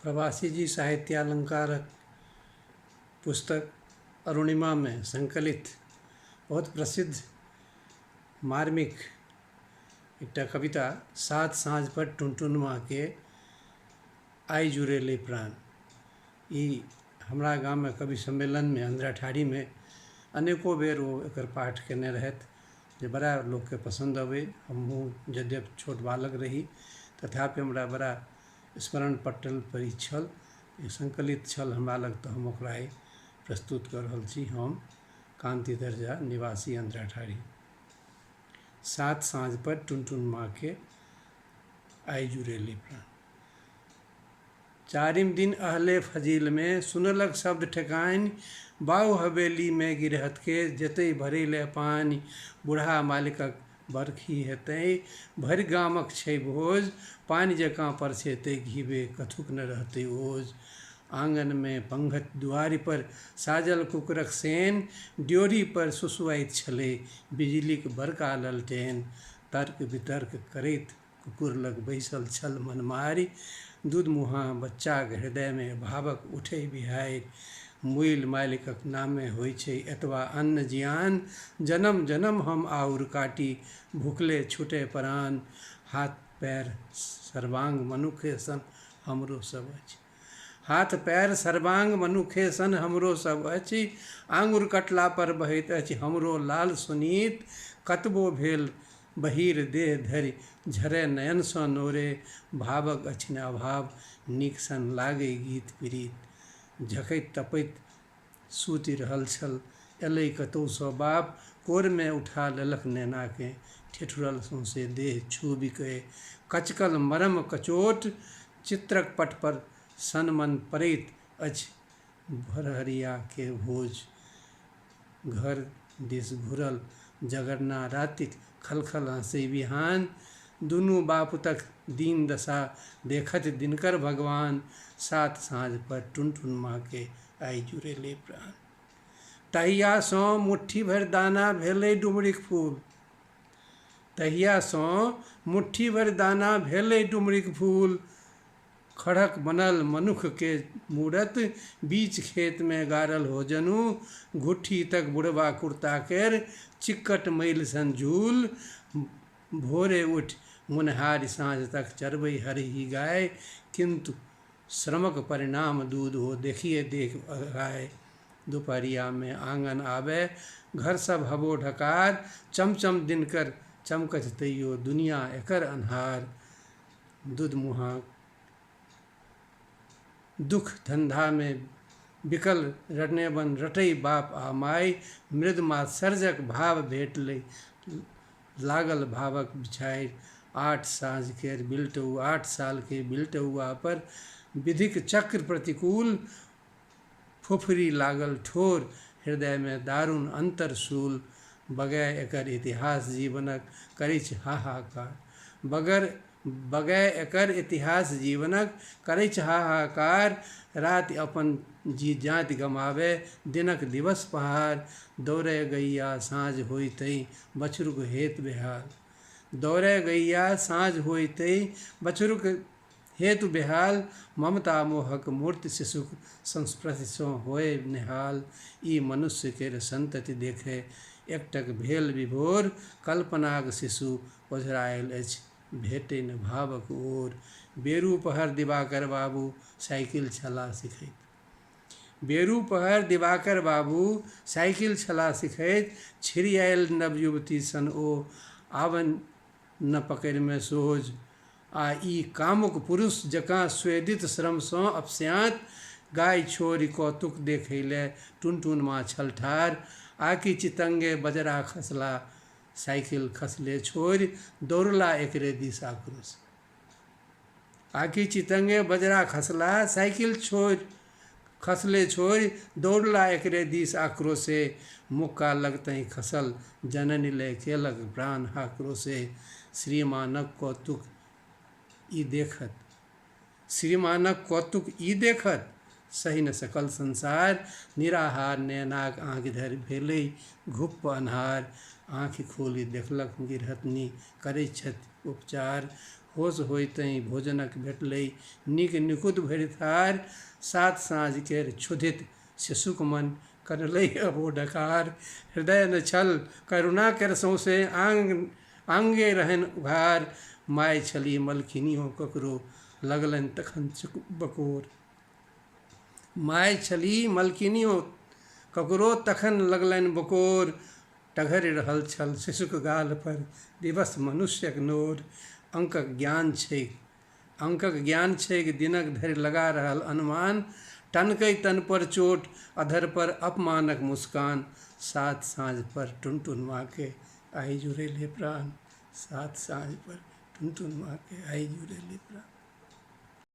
प्रवासी जी साहित्यालंकारक पुस्तक अरुणिमा में संकलित बहुत प्रसिद्ध मार्मिक एकटा कविता सात साँझ पर टुनटुनमा के आइ जुड़ेले प्राण। ई हमरा गाम में कवि सम्मेलन में अंधराठाढ़ी में अनेको बेर वो एकर पाठ केने रहथि जे बड़ा लोक के पसंद अबै। हमहूँ यद्यपि छोट बालक रही तथापि हमरा बड़ा स्मरण पटल पर ई छल, ई संकलित छल हमरा लग, तऽ हम ओकरा आइ प्रस्तुत कर रहल छी। हम कांति दर्जा निवासी अंधराठाढ़ी। सात साँझ पर टुनटुनमा के आइ जुड़ेले प्राण। चारिम दिन अहले फजील में सुनलक शब्द ठेकानि, बाऊ हवेली में गिरहत के जेतै भरैले पानि। बूढ़ा मालिकक बरखी हेतै भरि गामक छै भोज, पानि जकाँ परसेतै घीबे कथुक न रहतै ओज। आंगन में पंघत दुआरि पर साजल कुकुरक सेन, ड्योरी पर सुसुआइत छलै बिजलीक बड़का ललटेन। तर्क वितर्क करैत कुकुर लग बैसल छल मनमारि, दूध मुँहा बच्चाक हृदय में भावक उठै बिहारि। मूल मालिकक नामे होइ छै एतबा अन्न जियान, जनम जनम हम आउर काटी भुखले छूटे प्राण। हाथ पैर सर्वांग मनुखे सन हमरो सब अछि, हाथ पैर सर्वांग मनुखे सन हमरो सब अछि। आंगुर कटला पर बहैत अछि हमरो लाल सुनीत, कतबो भेल बहीर देह धरि झरै नयन सँ नोरे। भावक अछि न अभाव नीक सन लागै गीत प्रीत, झखैत तपैत सूति रहल छल एलै कतौ सँ बाप। कोर में उठा लेलक नेनाके ठेठुरल सौंसे देह छूबि के। कचकल मरम कचोट चित्रक पट पर सनमन पड़ैत अछि भरहरिया के भोज। घर दिस घुरल जगरना रातिक खलखल हँसै बिहान, दुनू बापुतक दीन दशा देखत दिनकर भगवान। सात साँझ पर टुनटुनमा के आइ जुड़ेले प्राण। तहिया सँ मुट्ठी भरि दाना भेलै डुमरीक फूल, तहिया सँ मुट्ठी भरि दाना भेलै डुमरीक फूल। खढ़क बनल मनुख के मूरत बीच खेत में गाड़ल हो जनु, घुट्ठी तक बुढ़बा कुर्ता केर चिक्कट मैल सन झूल। भोरे उठि मुनहारि साँझ तक चरबै हरही गाय, किंतु श्रमक परिणाम दूध हो देखिए देख गाय। दुपहरिया में आंगन आबे घर सब हबो ढकार, चमचम दिनकर चमकत तैयो दुनिया एकर अन्हार। दूध मुँहा दुख धंधा में बिकल रटनेबन रटै बाप आ माय, मृद मात्सर्जक भाव भेटलै लागल भावक बिछारि। आठ साँझ केर बिलटौ 8 साल के बिलटौआ पर विधिक चक्र प्रतिकूल, फुफरी लागल ठोर हृदय में दारुण अंतर शूल। बगै एकर इतिहास जीवनक करै छै हाहाकार, बगै एकर इतिहास जीवनक करै छै हाहाकार। राति अपन जी जाति गमावे दिनक दिवस पहाड़, दौड़े गैया साँझ होइतै बछरुक हेत बेहाल। दौड़े गैया साँझ होइतै बछरुक हेतु बेहाल, ममता मोहक मूर्ति शिशुक संस्पर्श सँ होय नेहाल। ई मनुष्य केर संतति देखै एकटक भेल विभोर, कल्पनाक शिशु ओझरायल अछि भेटै न भावक ओर। बेरू पहर दिवाकर बाबू साइकिल चला सिखैत, बेरू पहर दिवाकर बाबू साइकिल चला सिखैत, छिड़ियायल नवयुवती सन ओ आबनि न पकड़ि में सोझ। आ ई कामुक पुरुष जकाँ स्वेदित श्रम सँ अपस्यात, गाय छोड़ि कौतुक देखैले टुनटुनमा छल ठाढ़। आकि चितंगे बजरा खसला साइकिल खसले छोड़ि, दौड़ला एकरे दिस आक्रोश। आकि चितंगे बजरा खसला साइकिल खसले छोड़ि, दौड़ला एकरे दिस आक्रोशे। मुक्का लगतहि खसल जननी लय केलक प्राण हाक्रोशे। श्रीमानक कौतुक ई देखत, श्रीमानक कौतुक ई देखत सहि न सकल संसार। निराहार नैनाक आँखि धरि भेलै घुप अन्हार, आँखि खोलि देखलक गिरहतनी करै छथि उपचार। होश होइतहि भोजनक भेटलै नीक निकुत भरि थार। सात साँझ केर क्षुधित शिशुक मन करलै अबो डकार। हृदय न छल करुणा केर सौंसे आंगे रहनि उघार। माय छली मलकिनियो ककरो लगलनि तखन बकोर। माय छली मलकिनियो ककरो तखन लगलनि बकोर। टघरि रहल छल शिशुक गाल पर विवश मनुष्यक नोर। अंकक ज्ञान छैक दिनक धरि लगा रहल अनुमान। टनकै तन पर चोट अधर पर अपमानक मुस्कान। सात साँझ पर टुनटुन माँ के आइ जुड़ेले प्राण। सात साँझ पर टुनटुन माँ के आइ जुड़ेले प्राण।